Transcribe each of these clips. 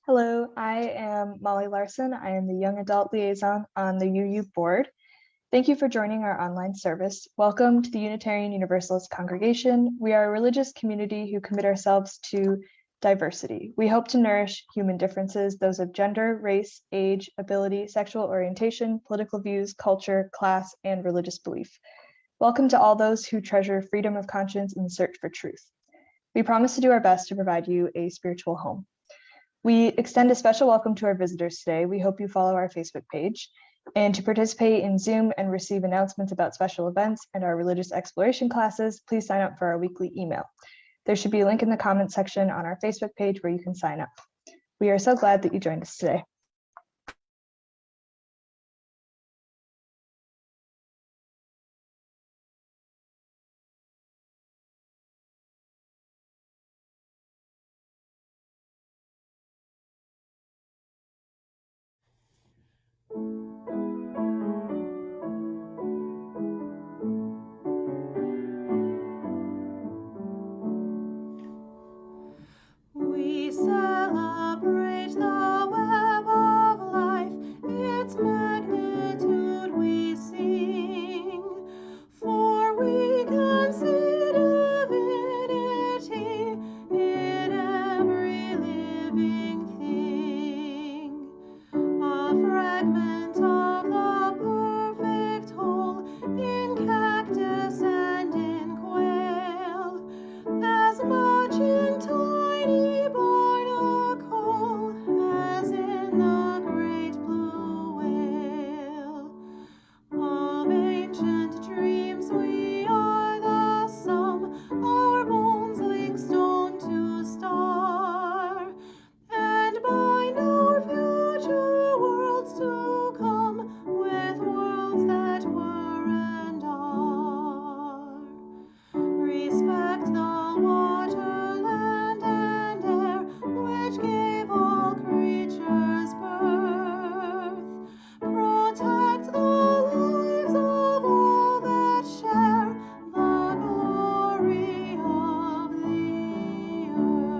Hello, I am Molly Larson. I am the Young Adult Liaison on the UU board. Thank you for joining our online service. Welcome to the Unitarian Universalist Congregation. We are a religious community who commit ourselves to diversity. We hope to nourish human differences, those of gender, race, age, ability, sexual orientation, political views, culture, class, and religious belief. Welcome to all those who treasure freedom of conscience in the search for truth. We promise to do our best to provide you a spiritual home. We extend a special welcome to our visitors today. We hope you follow our Facebook page. And to participate in Zoom and receive announcements about special events and our religious exploration classes, please sign up for our weekly email. There should be a link in the comments section on our Facebook page where you can sign up. We are so glad that you joined us today. We celebrate the web of life, its magnitude we sing, for we can see divinity in every living thing. A fragment of the perfect whole in cactus and in quail, as much in tiny barnacle as in the great blue whale. Of ancient dreams we are the sum, our bones link stone to star, and bind our future worlds to come with worlds that were and are. Respect the water, land, and air, which gave all creatures birth. Protect the lives of all that share the glory of the earth.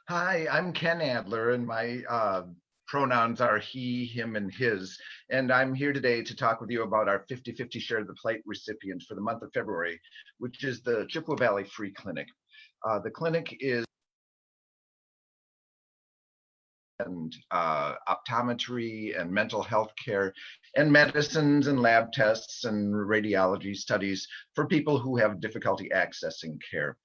Hi, I'm Ken Adler, and my pronouns are he, him, and his. And I'm here today to talk with you about our 50-50 Share the Plate recipient for the month of February, which is the Chippewa Valley Free Clinic. The clinic is optometry and mental health care and medicines and lab tests and radiology studies for people who have difficulty accessing care.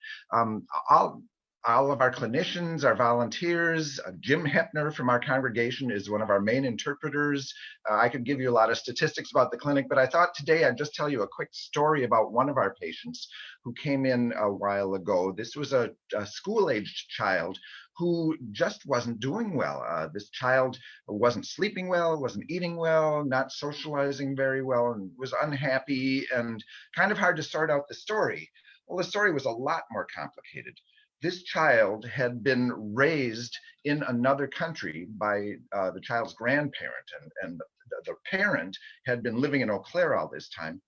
All of our clinicians, our volunteers, Jim Hepner from our congregation is one of our main interpreters. I could give you a lot of statistics about the clinic, but I thought today I'd just tell you a quick story about one of our patients who came in a while ago. This was a school-aged child who just wasn't doing well. This child wasn't sleeping well, wasn't eating well, not socializing very well, and was unhappy and kind of hard to sort out the story. Well, the story was a lot more complicated. This child had been raised in another country by the child's grandparent, and the parent had been living in Eau Claire all this time.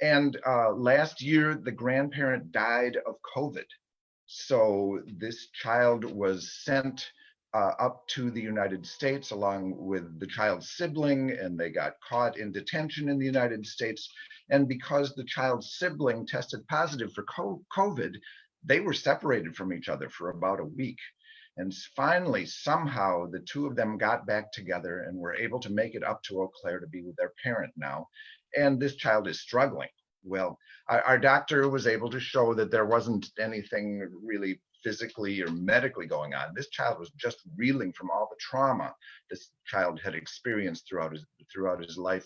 And last year, the grandparent died of COVID. So this child was sent up to the United States along with the child's sibling, and they got caught in detention in the United States. And because the child's sibling tested positive for COVID, they were separated from each other for about a week. And finally, somehow, the two of them got back together and were able to make it up to Eau Claire to be with their parent now. And this child is struggling. Well, our doctor was able to show that there wasn't anything really physically or medically going on. This child was just reeling from all the trauma this child had experienced throughout his life.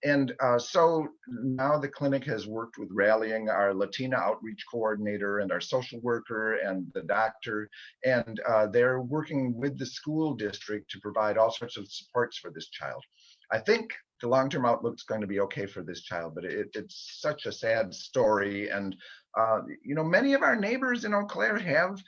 And so now the clinic has worked with rallying our Latina outreach coordinator and our social worker and the doctor, and they're working with the school district to provide all sorts of supports for this child. I think the long-term outlook's going to be okay for this child, but it's such a sad story. And many of our neighbors in Eau Claire have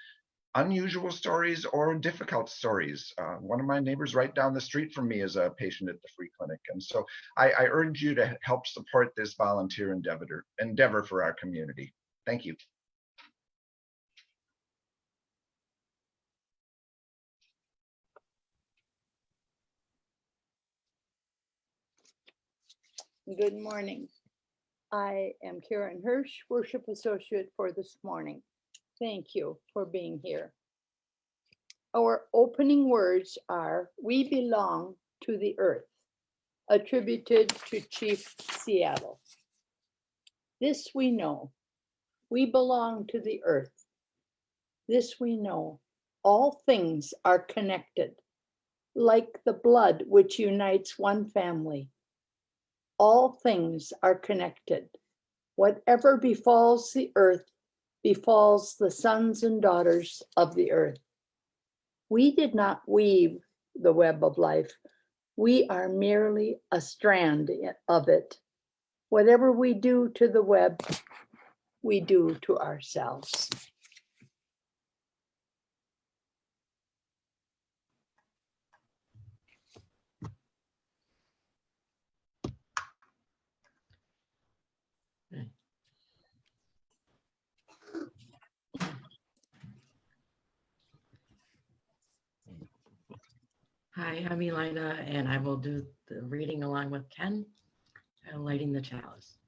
unusual stories or difficult stories. One of my neighbors right down the street from me is a patient at the free clinic. And so I urge you to help support this volunteer endeavor for our community. Thank you. Good morning. I am Karen Hirsch, Worship Associate for this morning. Thank you for being here. Our opening words are, "We belong to the earth," attributed to Chief Seattle. This we know, we belong to the earth. This we know, all things are connected, like the blood which unites one family. All things are connected. Whatever befalls the earth befalls the sons and daughters of the earth. We did not weave the web of life. We are merely a strand of it. Whatever we do to the web, we do to ourselves. Hi, I'm Elina, and I will do the reading along with Ken, lighting the chalice.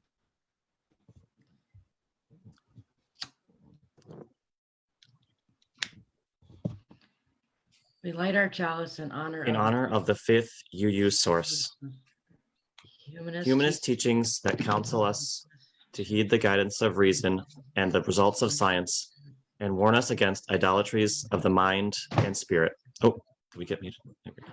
We light our chalice in honor of the fifth UU source, humanist teachings that counsel us to heed the guidance of reason and the results of science, and warn us against idolatries of the mind and spirit. Oh, did we get muted? There we go.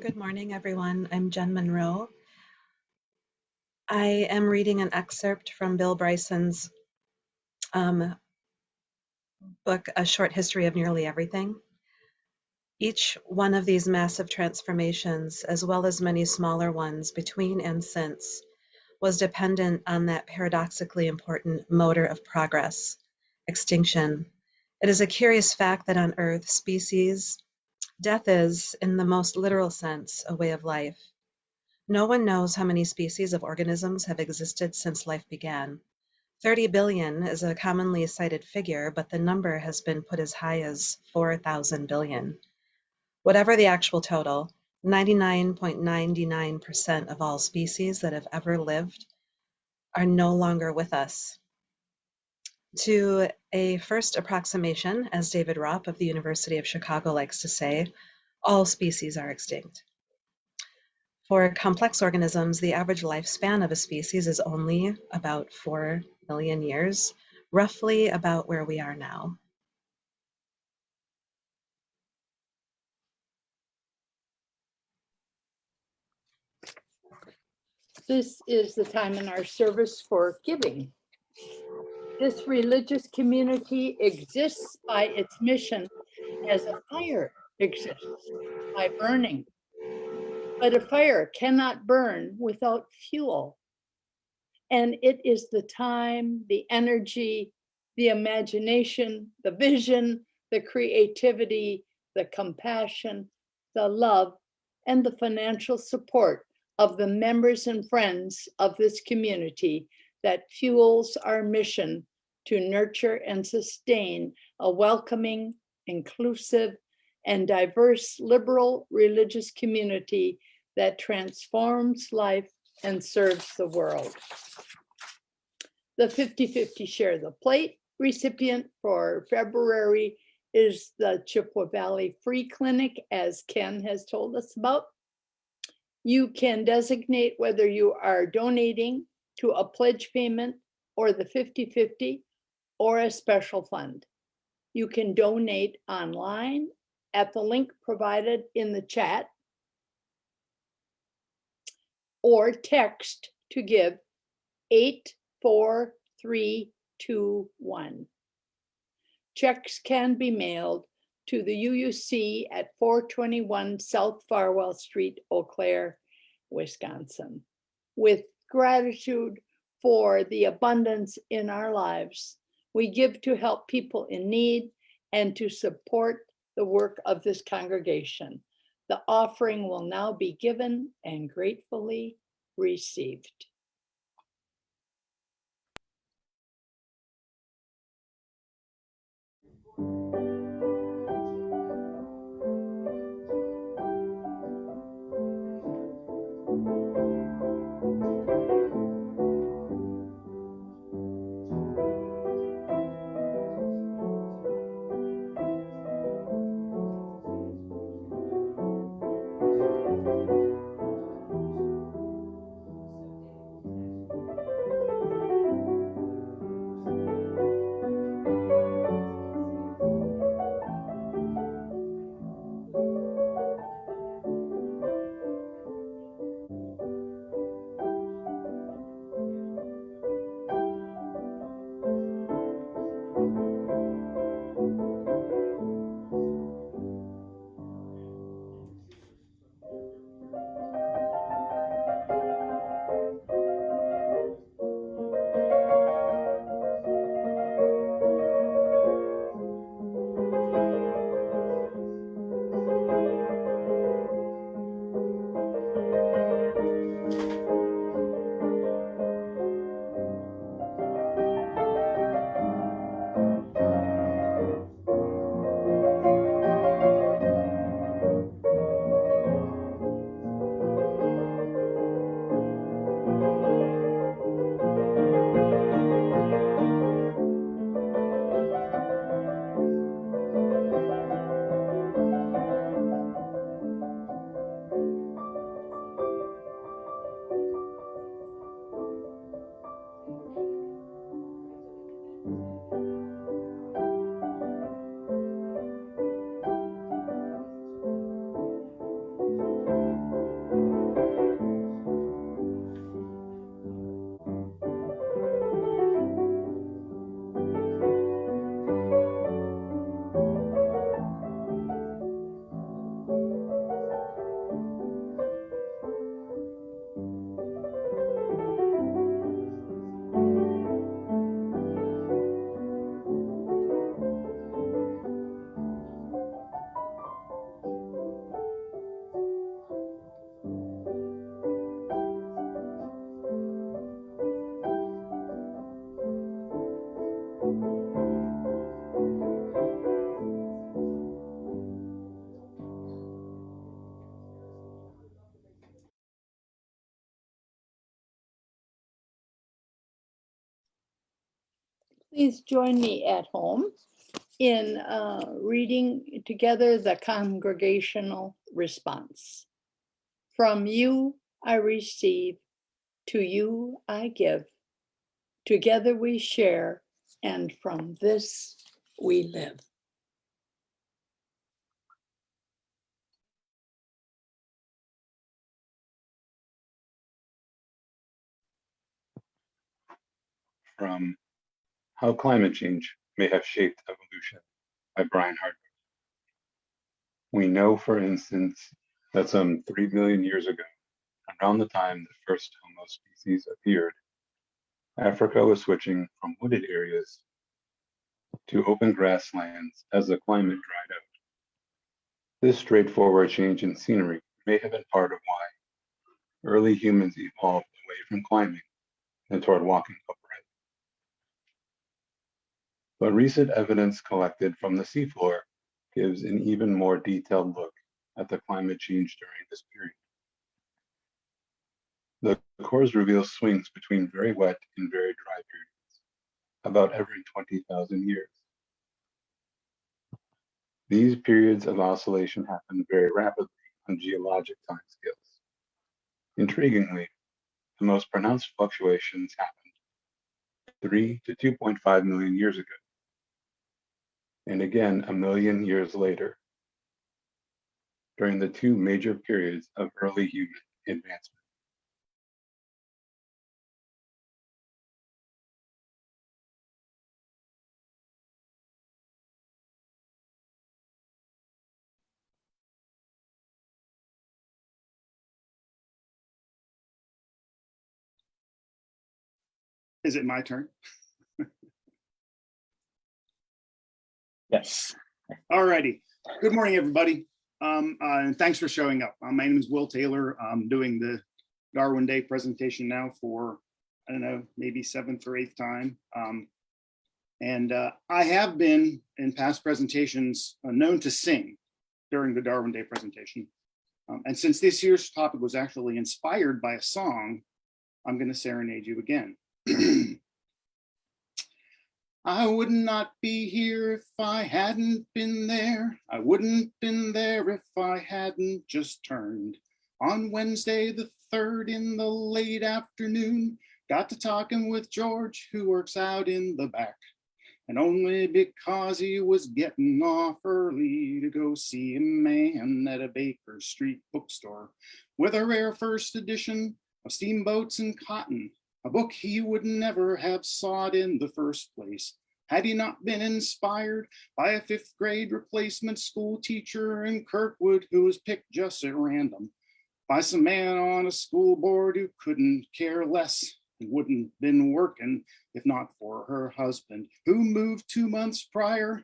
Good morning, everyone. I'm Jen Monroe. I am reading an excerpt from Bill Bryson's book, A Short History of Nearly Everything. Each one of these massive transformations, as well as many smaller ones between and since, was dependent on that paradoxically important motor of progress, extinction. It is a curious fact that on Earth, death is, in the most literal sense, a way of life. No one knows how many species of organisms have existed since life began. 30 billion is a commonly cited figure, but the number has been put as high as 4,000 billion. Whatever the actual total, 99.99% of all species that have ever lived are no longer with us. To a first approximation, as David Ropp of the University of Chicago likes to say, all species are extinct. For complex organisms, the average lifespan of a species is only about 4 million years, roughly about where we are now. This is the time in our service for giving. This religious community exists by its mission as a fire exists by burning. But a fire cannot burn without fuel. And it is the time, the energy, the imagination, the vision, the creativity, the compassion, the love, and the financial support of the members and friends of this community that fuels our mission to nurture and sustain a welcoming, inclusive, and diverse liberal religious community that transforms life and serves the world. The 50-50 Share the Plate recipient for February is the Chippewa Valley Free Clinic, as Ken has told us about. You can designate whether you are donating to a pledge payment or the 50-50 or a special fund. You can donate online at the link provided in the chat or text to give 84321. Checks can be mailed to the UUC at 421 South Farwell Street, Eau Claire, Wisconsin. With gratitude for the abundance in our lives, we give to help people in need and to support the work of this congregation. The offering will now be given and gratefully received. Please join me at home in reading together the congregational response. From you I receive, to you I give. Together we share, and from this we live. From How Climate Change May Have Shaped Evolution by Brian Hardwick. We know, for instance, that some 3 million years ago, around the time the first Homo species appeared, Africa was switching from wooded areas to open grasslands as the climate dried out. This straightforward change in scenery may have been part of why early humans evolved away from climbing and toward walking upright. But recent evidence collected from the seafloor gives an even more detailed look at the climate change during this period. The cores reveal swings between very wet and very dry periods, about every 20,000 years. These periods of oscillation happen very rapidly on geologic timescales. Intriguingly, the most pronounced fluctuations happened 3 to 2.5 million years ago. and again a million years later, during the two major periods of early human advancement. Is it my turn? Yes. All righty. Good morning, everybody. And thanks for showing up. My name is Wil Taylor. I'm doing the Darwin Day presentation now for, I don't know, maybe 7th or 8th time. I have been in past presentations known to sing during the Darwin Day presentation. And since this year's topic was actually inspired by a song, I'm going to serenade you again. I would not be here if I hadn't been there. I wouldn't been there if I hadn't just turned. On Wednesday the 3rd in the late afternoon, got to talking with George, who works out in the back. And only because he was getting off early to go see a man at a Baker Street bookstore with a rare first edition of Steamboats and Cotton, a book he would never have sought in the first place had he not been inspired by a 5th grade replacement school teacher in Kirkwood who was picked just at random by some man on a school board who couldn't care less and wouldn't been working if not for her husband, who moved 2 months prior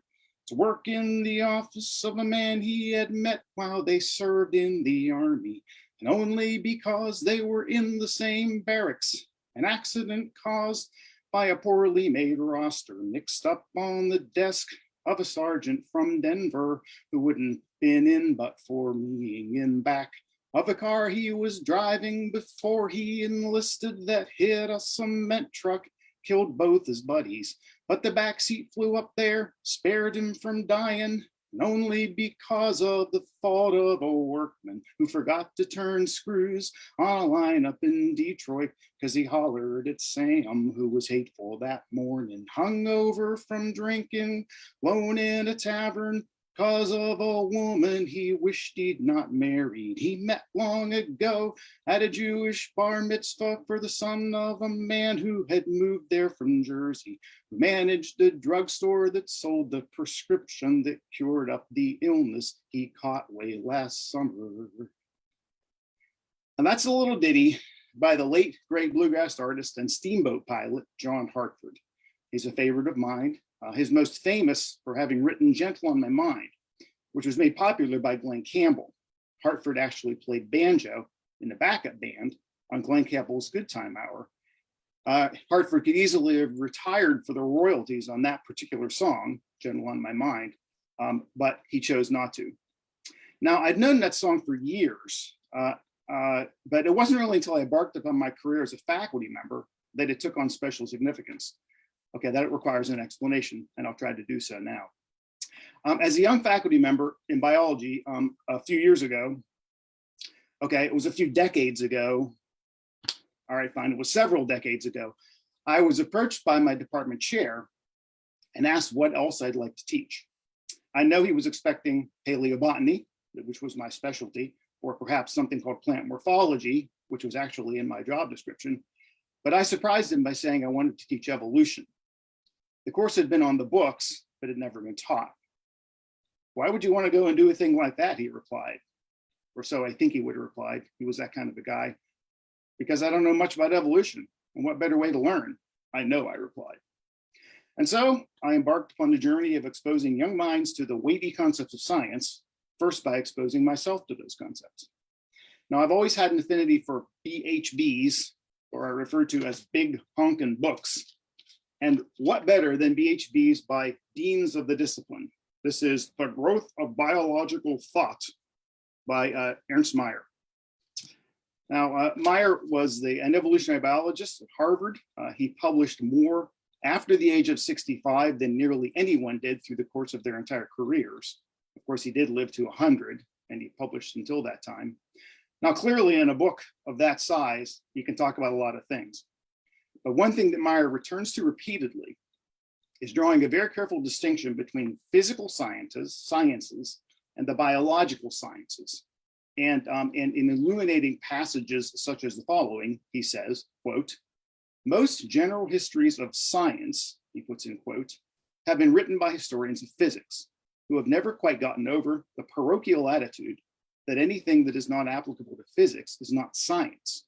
to work in the office of a man he had met while they served in the army. And only because they were in the same barracks, an accident caused by a poorly made roster mixed up on the desk of a sergeant from Denver who wouldn't been in but for being in back of a car he was driving before he enlisted that hit a cement truck, killed both his buddies. But the back seat flew up there, spared him from dying, and only because of the fault of a workman who forgot to turn screws on a line up in Detroit because he hollered at Sam, who was hateful that morning, hungover from drinking, alone in a tavern, cause of a woman he wished he'd not married. He met long ago at a Jewish bar mitzvah for the son of a man who had moved there from Jersey, who managed the drugstore that sold the prescription that cured up the illness he caught way last summer. And that's a little ditty by the late great bluegrass artist and steamboat pilot, John Hartford. He's a favorite of mine. His most famous for having written Gentle on My Mind, which was made popular by Glenn Campbell. Hartford actually played banjo in the backup band on Glenn Campbell's Good Time Hour. Hartford could easily have retired for the royalties on that particular song, Gentle on My Mind, but he chose not to. Now, I'd known that song for years, but it wasn't really until I embarked upon my career as a faculty member that it took on special significance. Okay, that requires an explanation, and I'll try to do so now. As a young faculty member in biology a few years ago, okay, it was a few decades ago, all right, fine, it was several decades ago, I was approached by my department chair and asked what else I'd like to teach. I know he was expecting paleobotany, which was my specialty, or perhaps something called plant morphology, which was actually in my job description, but I surprised him by saying I wanted to teach evolution. The course had been on the books, but had never been taught. Why would you want to go and do a thing like that? He replied, or so I think he would have replied. He was that kind of a guy. Because I don't know much about evolution, and what better way to learn? I know, I replied. And so I embarked upon the journey of exposing young minds to the weighty concepts of science, first by exposing myself to those concepts. Now, I've always had an affinity for BHBs, or I refer to as big honkin' books. And what better than BHBs by deans of the discipline? This is The Growth of Biological Thought by Ernst Mayr. Now, Mayr was an evolutionary biologist at Harvard. He published more after the age of 65 than nearly anyone did through the course of their entire careers. Of course, he did live to 100, and he published until that time. Now, clearly, in a book of that size, you can talk about a lot of things. But one thing that Mayr returns to repeatedly is drawing a very careful distinction between physical sciences and the biological sciences. And in illuminating passages such as the following, he says, quote, most general histories of science, he puts in quote, have been written by historians of physics who have never quite gotten over the parochial attitude that anything that is not applicable to physics is not science.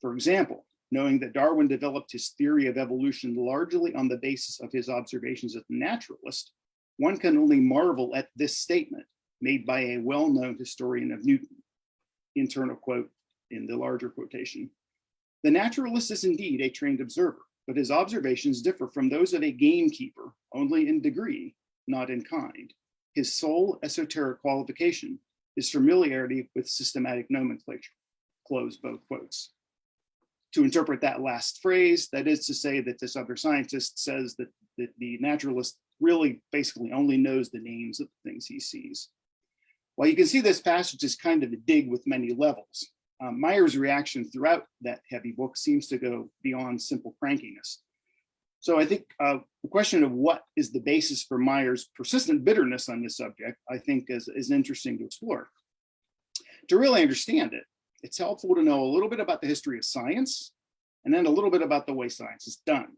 For example, knowing that Darwin developed his theory of evolution largely on the basis of his observations as a naturalist, one can only marvel at this statement made by a well-known historian of Newton. Internal quote in the larger quotation. The naturalist is indeed a trained observer, but his observations differ from those of a gamekeeper only in degree, not in kind. His sole esoteric qualification is familiarity with systematic nomenclature. Close both quotes. To interpret that last phrase, that is to say that this other scientist says that the naturalist really basically only knows the names of the things he sees. While you can see this passage is kind of a dig with many levels, Meyer's reaction throughout that heavy book seems to go beyond simple crankiness. So I think the question of what is the basis for Meyer's persistent bitterness on this subject, I think is interesting to explore. To really understand it, it's helpful to know a little bit about the history of science and then a little bit about the way science is done.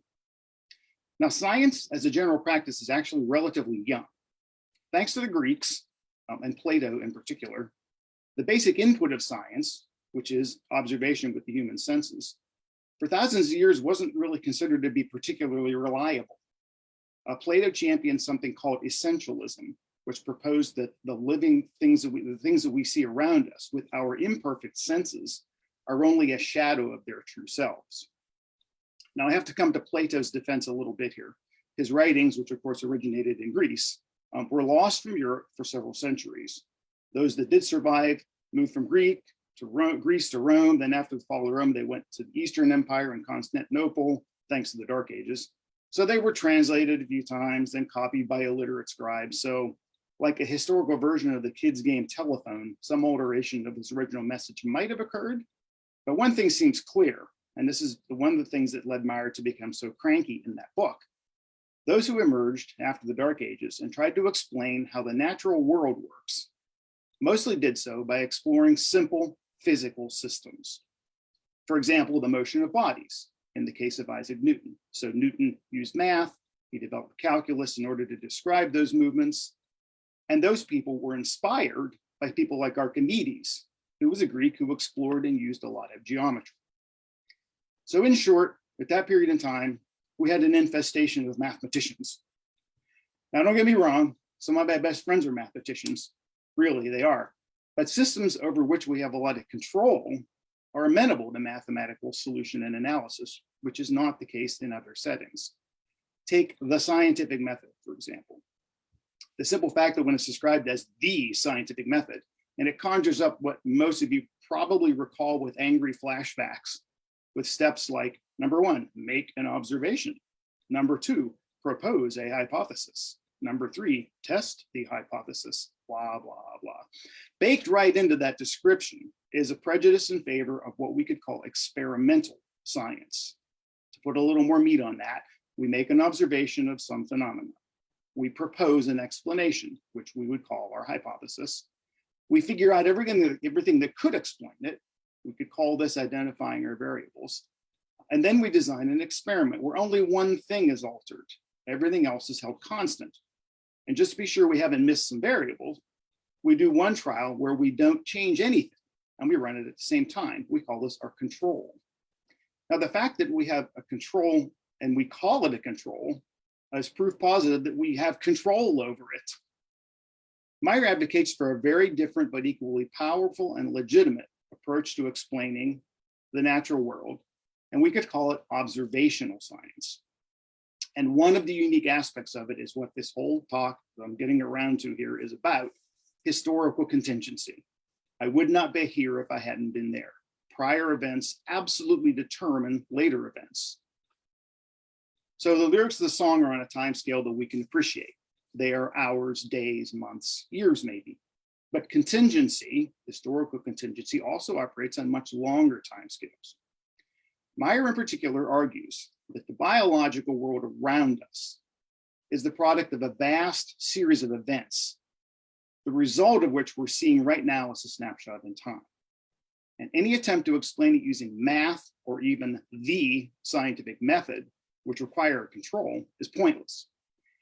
Now, science as a general practice is actually relatively young. Thanks to the Greeks, and Plato in particular, the basic input of science, which is observation with the human senses, for thousands of years wasn't really considered to be particularly reliable. Plato championed something called essentialism, which proposed that the living things the things that we see around us with our imperfect senses are only a shadow of their true selves. Now I have to come to Plato's defense a little bit here. His writings, which of course originated in Greece, were lost from Europe for several centuries. Those that did survive moved from Greece to Rome. Then after the fall of Rome, they went to the Eastern Empire and Constantinople, thanks to the Dark Ages. So they were translated a few times, then copied by illiterate scribes. So like a historical version of the kids' game Telephone, some alteration of his original message might have occurred. But one thing seems clear, and this is one of the things that led Meyer to become so cranky in that book. Those who emerged after the Dark Ages and tried to explain how the natural world works mostly did so by exploring simple physical systems. For example, the motion of bodies in the case of Isaac Newton. So Newton used math, he developed calculus in order to describe those movements. And those people were inspired by people like Archimedes, who was a Greek who explored and used a lot of geometry. So in short, at that period in time, we had an infestation of mathematicians. Now, don't get me wrong, some of my best friends are mathematicians. Really, they are. But systems over which we have a lot of control are amenable to mathematical solution and analysis, which is not the case in other settings. Take the scientific method, for example. The simple fact that when it's described as the scientific method, and it conjures up what most of you probably recall with angry flashbacks, with steps like, number one, make an observation. Number two, propose a hypothesis. Number three, test the hypothesis, blah, blah, blah. Baked right into that description is a prejudice in favor of what we could call experimental science. To put a little more meat on that, we make an observation of some phenomenon. We propose an explanation, which we would call our hypothesis. We figure out everything that could explain it. We could call this identifying our variables. And then we design an experiment where only one thing is altered. Everything else is held constant. And just to be sure we haven't missed some variables, we do one trial where we don't change anything and we run it at the same time. We call this our control. Now, the fact that we have a control and we call it a control is proof positive that we have control over it. Meyer advocates for a very different but equally powerful and legitimate approach to explaining the natural world, and we could call it observational science. And one of the unique aspects of it is what this whole talk that I'm getting around to here is about: historical contingency. I would not be here if I hadn't been there. Prior events absolutely determine later events. So the lyrics of the song are on a time scale that we can appreciate. They are hours, days, months, years maybe. But contingency, historical contingency, also operates on much longer time scales. Meyer in particular argues that the biological world around us is the product of a vast series of events, the result of which we're seeing right now is a snapshot in time. And any attempt to explain it using math or even the scientific method, which require control, is pointless.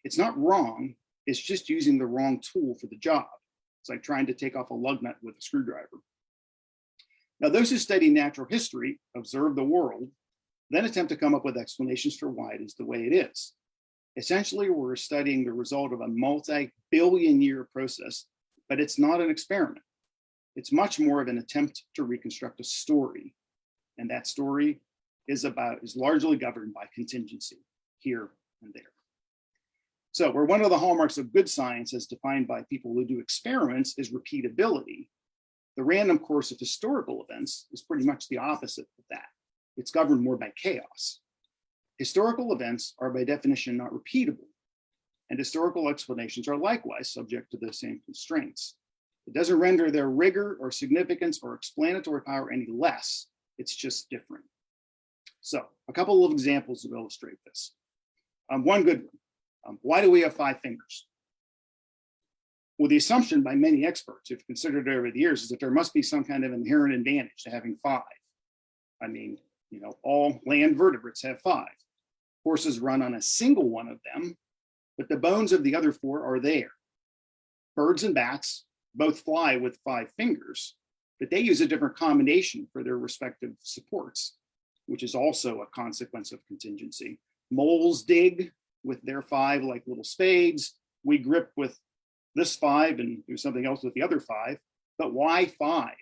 It's not wrong, it's just using the wrong tool for the job. It's like trying to take off a lug nut with a screwdriver. Now, those who study natural history, observe the world, then attempt to come up with explanations for why it is the way it is. Essentially, we're studying the result of a multi-billion-year process, but it's not an experiment. It's much more of an attempt to reconstruct a story. And that story is largely governed by contingency here and there. So where one of the hallmarks of good science as defined by people who do experiments is repeatability, the random course of historical events is pretty much the opposite of that. It's governed more by chaos. Historical events are by definition not repeatable, and historical explanations are likewise subject to the same constraints. It doesn't render their rigor or significance or explanatory power any less, it's just different. So a couple of examples to illustrate this. One good one, why do we have 5 fingers? Well, the assumption by many experts who've considered it over the years is that there must be some kind of inherent advantage to having 5. I mean, all land vertebrates have 5. Horses run on a single one of them, but the bones of the other 4 are there. Birds and bats both fly with 5 fingers, but they use a different combination for their respective supports, which is also a consequence of contingency. Moles dig with their 5 like little spades. We grip with this 5 and do something else with the other 5, but why 5?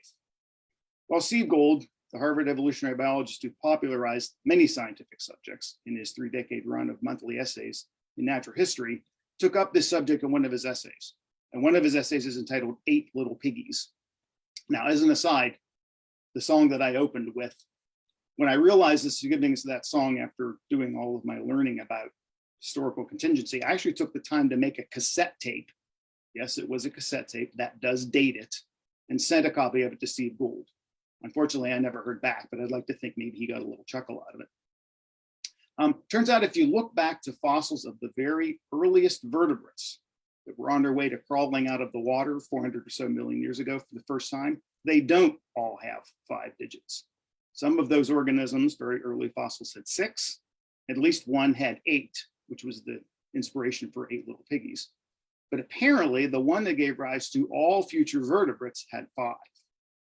Well, Steve Gould, the Harvard evolutionary biologist who popularized many scientific subjects in his 3-decade run of monthly essays in natural history, took up this subject in one of his essays. And one of his essays is entitled 8 Little Piggies. Now, as an aside, the song that I opened with, when I realized the significance of that song after doing all of my learning about historical contingency, I actually took the time to make a cassette tape. Yes, it was a cassette tape that does date it, and sent a copy of it to Steve Gould. Unfortunately, I never heard back, but I'd like to think maybe he got a little chuckle out of it. Turns out if you look back to fossils of the very earliest vertebrates that were on their way to crawling out of the water 400 or so million years ago for the first time, they don't all have 5 digits. Some of those organisms, very early fossils, had 6. At least one had 8, which was the inspiration for 8 Little Piggies. But apparently the one that gave rise to all future vertebrates had 5.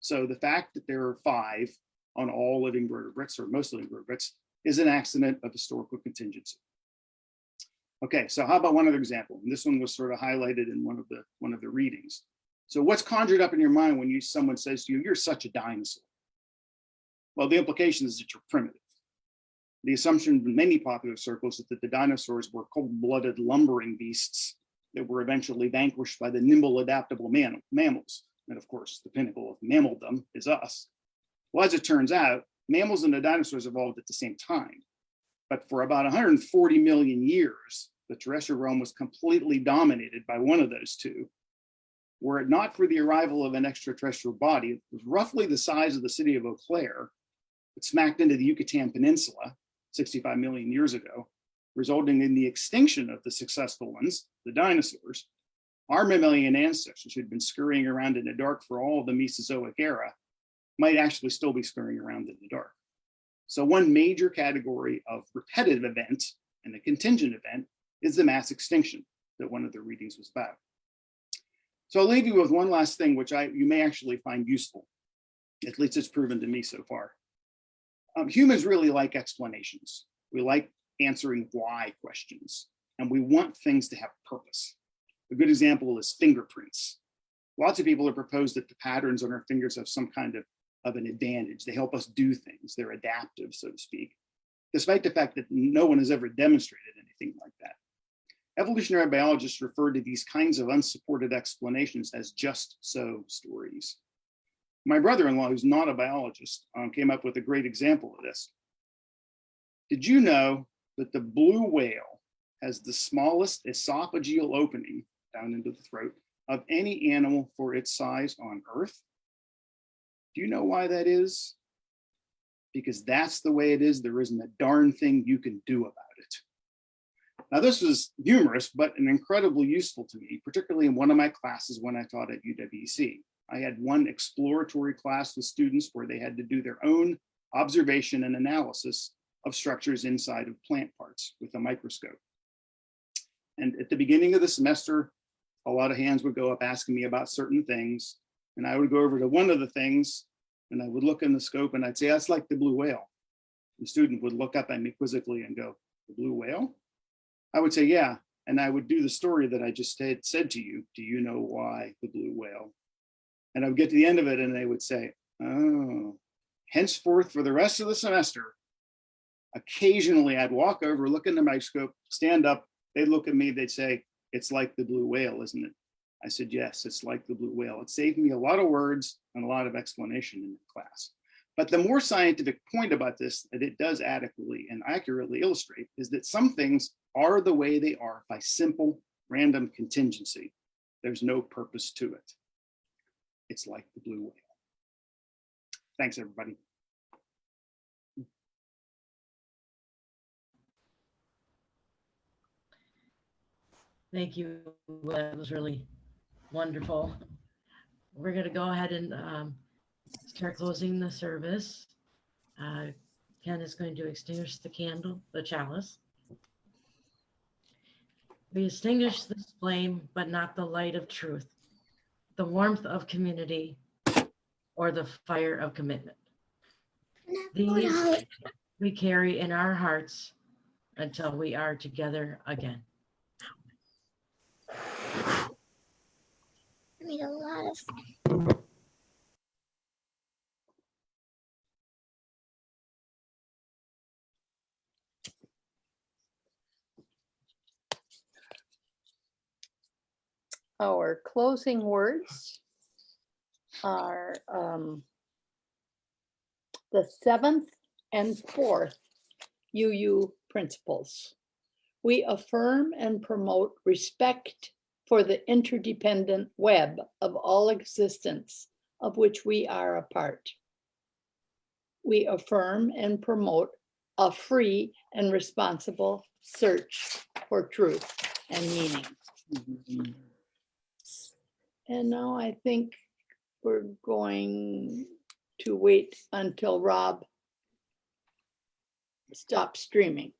So the fact that there are 5 on all living vertebrates, or most living vertebrates, is an accident of historical contingency. Okay, so how about one other example? And this one was sort of highlighted in one of the readings. So what's conjured up in your mind when someone says to you, "You're such a dinosaur"? Well, the implication is that you're primitive. The assumption in many popular circles is that the dinosaurs were cold-blooded lumbering beasts that were eventually vanquished by the nimble, adaptable mammals. And of course, the pinnacle of mammaldom is us. Well, as it turns out, mammals and the dinosaurs evolved at the same time. But for about 140 million years, the terrestrial realm was completely dominated by one of those two. Were it not for the arrival of an extraterrestrial body, it was roughly the size of the city of Eau Claire, it smacked into the Yucatan Peninsula 65 million years ago, resulting in the extinction of the successful ones, the dinosaurs. Our mammalian ancestors, who'd been scurrying around in the dark for all of the Mesozoic era, might actually still be scurrying around in the dark. So one major category of repetitive event and a contingent event is the mass extinction that one of the readings was about. So I'll leave you with one last thing, which you may actually find useful. At least it's proven to me so far. Humans really like explanations. We like answering why questions, and we want things to have purpose. A good example is fingerprints. Lots of people have proposed that the patterns on our fingers have some kind of an advantage. They help us do things. They're adaptive, so to speak, despite the fact that no one has ever demonstrated anything like that. Evolutionary biologists refer to these kinds of unsupported explanations as just so stories. My brother-in-law, who's not a biologist, came up with a great example of this. Did you know that the blue whale has the smallest esophageal opening down into the throat of any animal for its size on Earth? Do you know why that is? Because that's the way it is. There isn't a darn thing you can do about it. Now, this was humorous, but incredibly useful to me, particularly in one of my classes when I taught at UWC. I had one exploratory class with students where they had to do their own observation and analysis of structures inside of plant parts with a microscope. And at the beginning of the semester, a lot of hands would go up asking me about certain things. And I would go over to one of the things and I would look in the scope and I'd say, that's like the blue whale. The student would look up at me quizzically and go, the blue whale? I would say, yeah. And I would do the story that I just said to you. Do you know why the blue whale? And I would get to the end of it and they would say, oh, henceforth for the rest of the semester, occasionally I'd walk over, look in the microscope, stand up, they'd look at me, they'd say, it's like the blue whale, isn't it? I said, yes, it's like the blue whale. It saved me a lot of words and a lot of explanation in the class. But the more scientific point about this that it does adequately and accurately illustrate is that some things are the way they are by simple random contingency. There's no purpose to it. It's like the blue whale. Thanks, everybody. Thank you. That was really wonderful. We're going to go ahead and start closing the service. Ken is going to extinguish the candle, the chalice. We extinguish this flame, but not the light of truth, the warmth of community, or the fire of commitment. These we carry in our hearts until we are together again. I made a lot of. Our closing words are the 7th and 4th UU principles. We affirm and promote respect for the interdependent web of all existence of which we are a part. We affirm and promote a free and responsible search for truth and meaning. And now I think we're going to wait until Rob stops streaming.